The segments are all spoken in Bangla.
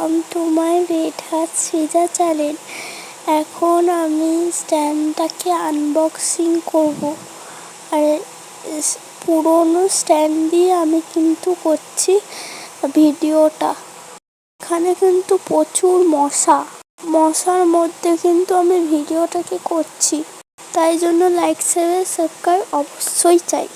Welcome to my red heart সিজা চ্যানেল। এখন আমি স্ট্যান্ডটাকে আনবক্সিং করব। আর পুরনো স্ট্যান্ড দিয়ে আমি কিন্তু করছি ভিডিওটা। এখানে কিন্তু প্রচুর মশার মধ্যে কিন্তু আমি ভিডিওটাকে করছি, তাই জন্য লাইক শেয়ার সাবস্ক্রাইব অবশ্যই চাই।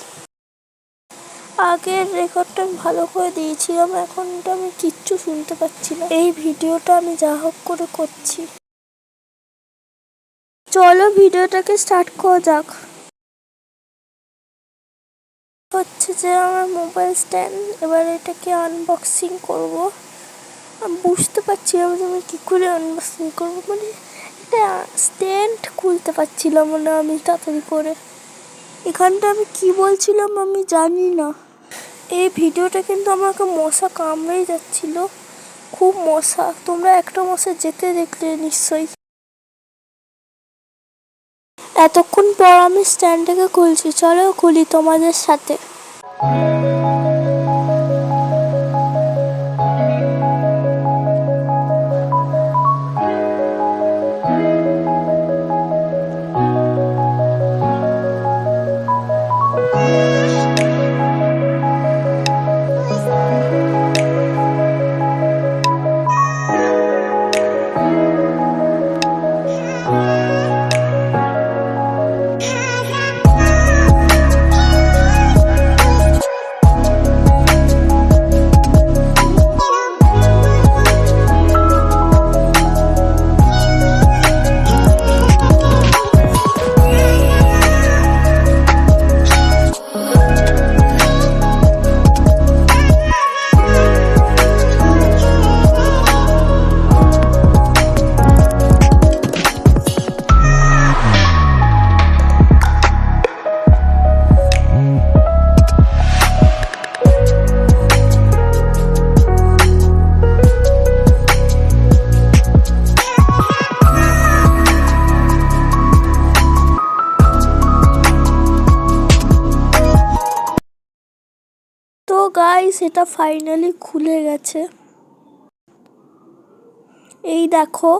আগের রেকর্ডটা ভালো করে দিয়েছিলাম, এখন আমি কিচ্ছু শুনতে পাচ্ছি না। এই ভিডিওটা আমি যা হোক করে করছি। চলো ভিডিওটাকে স্টার্ট করা যাক। হচ্ছে যে আমার মোবাইল স্ট্যান্ড, এবার এটাকে আনবক্সিং করব। আমি বুঝতে পারছিলাম যে আমি কী করে আনবক্সিং করবো, মানে এটা স্ট্যান্ড খুলতে পারছিলাম না আমি তাড়াতাড়ি করে। এখানটা আমি কি বলছিলাম আমি জানি না। এই ভিডিওটা কিন্তু আমাকে মশা কামড়েই যাচ্ছিল, খুব মশা। তোমরা একটা মশা যেতে দেখলে নিশ্চয়ই। এতক্ষণ পর আমি স্ট্যান্ডটাকে খুলছি, চলো খুলি তোমাদের সাথে। তো গাইস, এটা ফাইনালি খুলে গেছে, এই দেখো।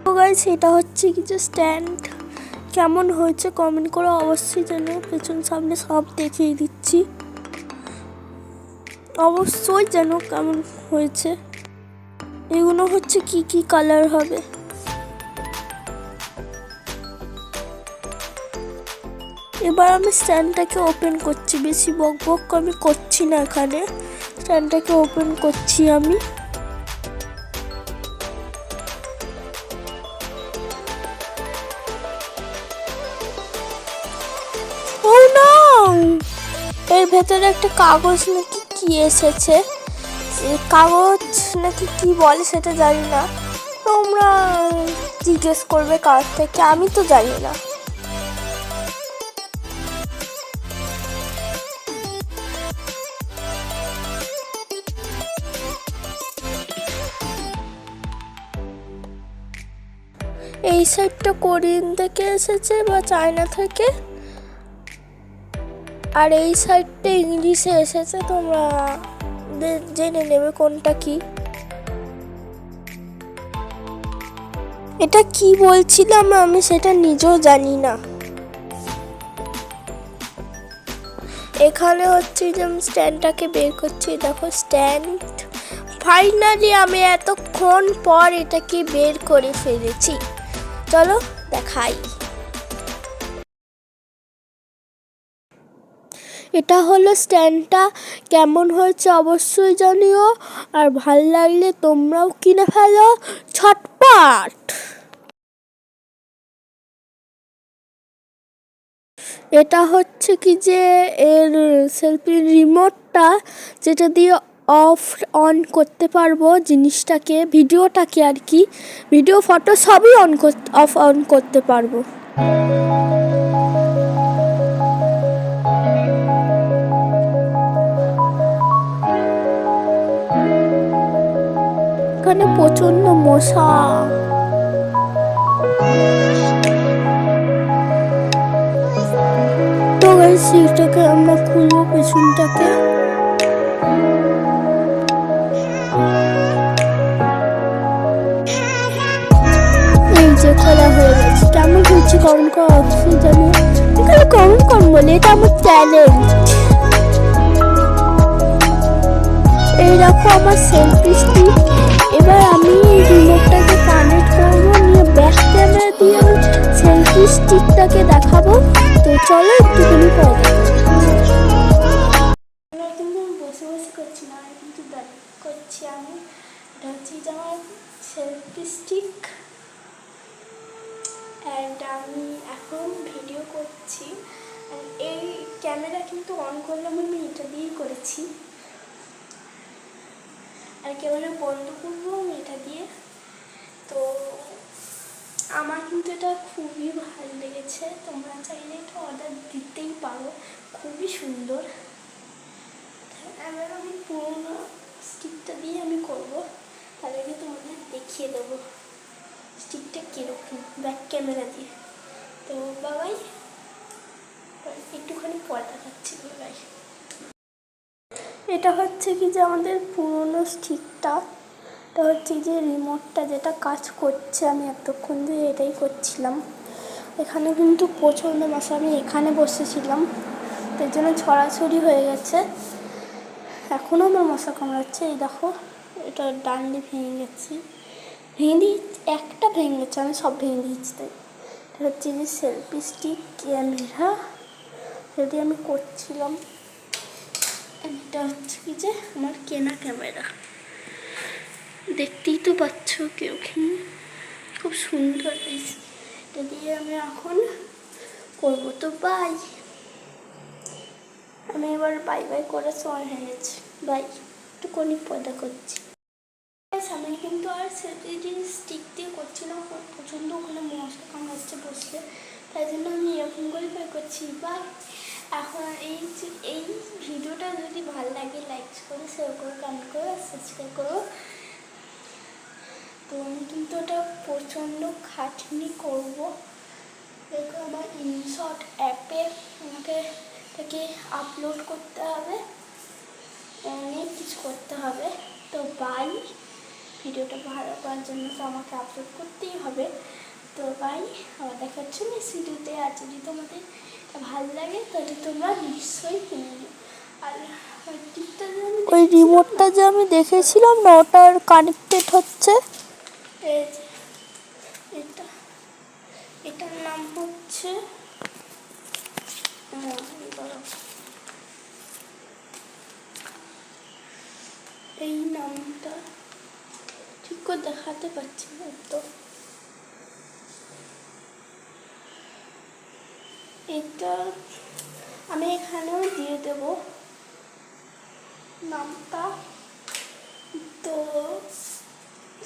তো গাইস, এটা হচ্ছে কি যে স্ট্যান্ড। কেমন হয়েছে কমেন্ট করে অবশ্যই জানো। পেছন সামনে সব দেখিয়ে দিচ্ছি, অবশ্যই জানো কেমন হয়েছে। এগুলো হচ্ছে কি কি কালার হবে। এবার আমি স্ট্যান্ডটাকে ওপেন করছি, বেশি বক বক আমি করছি না। এখানে স্ট্যান্ডটাকে ওপেন করছি আমি। ও না, এর ভেতরে একটা কাগজ নাকি কি এসেছে, কাগজ নাকি কি বলে সেটা জানি না। তোমরা জিজ্ঞেস করবে কার থেকে, আমি তো জানি না। এই সাইডটা কোরিয়ান থেকে এসেছে বা চায়না থেকে, আর এই সাইডটা ইংলিশে এসেছে। তোমরা জেনে নেবে কোনটা কি। এটা কি বলছিলাম আমি সেটা নিজেও জানি না। এখানে হচ্ছে যে আমি স্ট্যান্ডটাকে বের করছি, দেখো স্ট্যান্ড। ফাইনালি আমি এতক্ষণ পর এটাকে বের করে ফেলেছি। চলো দেখাই। এটা হলো স্ট্যান্ডটা, কেমন হয়েছে অবশ্যই জানিও। আর ভাল লাগলে তোমরাও কিনে ফেলো ছটপট। এটা হচ্ছে কি যে এর সেলফি রিমোটটা, যেটা দিয়ে অফ অন করতে পারবো জিনিসটাকে, ভিডিওটাকে আর কি। ভিডিও ফটো সবই অফ অন করতে পারবো। এখানে প্রচন্ড মশা। সেটাকে আমরা খুলবো পেছনটাকে। এই যে খোলা হয়ে গেছে। কেমন হচ্ছে কমেন্ট করে অবশ্যই জানিও। এখানে কমেন্ট করুন বলে, এটা আমার চ্যালেঞ্জ। এই দেখো আমার সেলফি স্টিক। এবার আমি রিমোটটাকে কানেক্ট করবো, নিয়ে ব্যাক ক্যামেরা দিয়ে আমি সেলফি স্টিকটাকে দেখাবো। তো চলো একটুখানি পরে কিন্তু আমি বসে বসে করছি না, কিন্তু করছি আমি। এটা হচ্ছে যে আমার সেলফি স্টিক, অ্যান্ড আমি এখন ভিডিও করছি। এই ক্যামেরা কিন্তু অন করলাম আমি এটা দিয়েই করেছি, আর ক্যামেরা বন্ধ করবো আমি এটা দিয়ে। তো আমার কিন্তু এটা খুবই ভালো লেগেছে, তোমরা চাইলে এটা অর্ডার দিতেই পারো, খুবই সুন্দর। এবার আমি পুরোনো স্টিকটা দিয়ে আমি করবো, তার আগে তোমাদের দেখিয়ে দেবো স্টিকটা কীরকম ব্যাক ক্যামেরা দিয়ে। তো বাবাই একটুখানি পরে দেখাচ্ছি। বাবাই, এটা হচ্ছে কি যে আমাদের পুরোনো স্টিকটা, এটা হচ্ছে যে রিমোটটা যেটা কাজ করছে। আমি এতক্ষণ ধরে এটাই করছিলাম। এখানে কিন্তু প্রচণ্ড মশা, আমি এখানে বসেছিলাম তার জন্য ছড়াছড়ি হয়ে গেছে। এখনও আমার মশা কামড়াচ্ছে। এই দেখো এটা ডান্ডি ভেঙে গেছি, ভেঙে দিয়ে একটা ভেঙে গেছে, আমি সব ভেঙে দিয়েছি। তাই এটা হচ্ছে যে সেলফি স্টিক ক্যামেরা, সেটি আমি করছিলাম। এটা হচ্ছে কি যে আমার কেনা ক্যামেরা, দেখতেই তো পাচ্ছ কিরকম খুব সুন্দর। এটা দিয়ে আমি এখন করবো। তো বাই, আমি এবার বাই বাই করে সময় হয়ে গেছে। বাই, একটুখানি পর্দা করছি। আমি কিন্তু আর সেলফি স্টিক দিয়ে করছি না, প্রচণ্ড ওখানে মশা কামড়াচ্ছে বসলে, তাই জন্য আমি এরকম করে বাই করছি। বাই। এখন এই ভিডিওটা যদি ভালো লাগে লাইক করে, শেয়ার করো, কমেন্ট করো, সাবস্ক্রাইব করো। তো আমি কিন্তু ওটা প্রচণ্ড খাটনি করবো। দেখো আমার ইনশট অ্যাপে আমাকে এটাকে আপলোড করতে হবে, অনেক কিছু করতে হবে। তো বাই, ভিডিওটা ভালো করার জন্য তো আমাকে আপলোড করতেই হবে। তো বাই, আবার দেখা হচ্ছে নেক্সট ভিডিওতে। আর যদি তোমাদের ভালো লাগে তাহলে তোমরা নিশ্চয়ই কিনে নিও। আর ওই রিমোটটা যে আমি দেখেছিলাম না, ওটার কানেক্টেড হচ্ছে এটা, এটার নাম হচ্ছে এই নামটা ঠিক করে দেখাতে পারছি না তো। এটা আমি এখানেও দিয়ে দেব নামটা। তো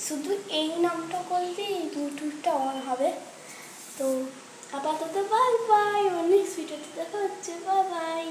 শুধু এই নামটা করলে এই দুটোটা অন হবে। তো আপাতত বাই বাই, অনেক ভিডিওতে দেখা হচ্ছে। Bye bye.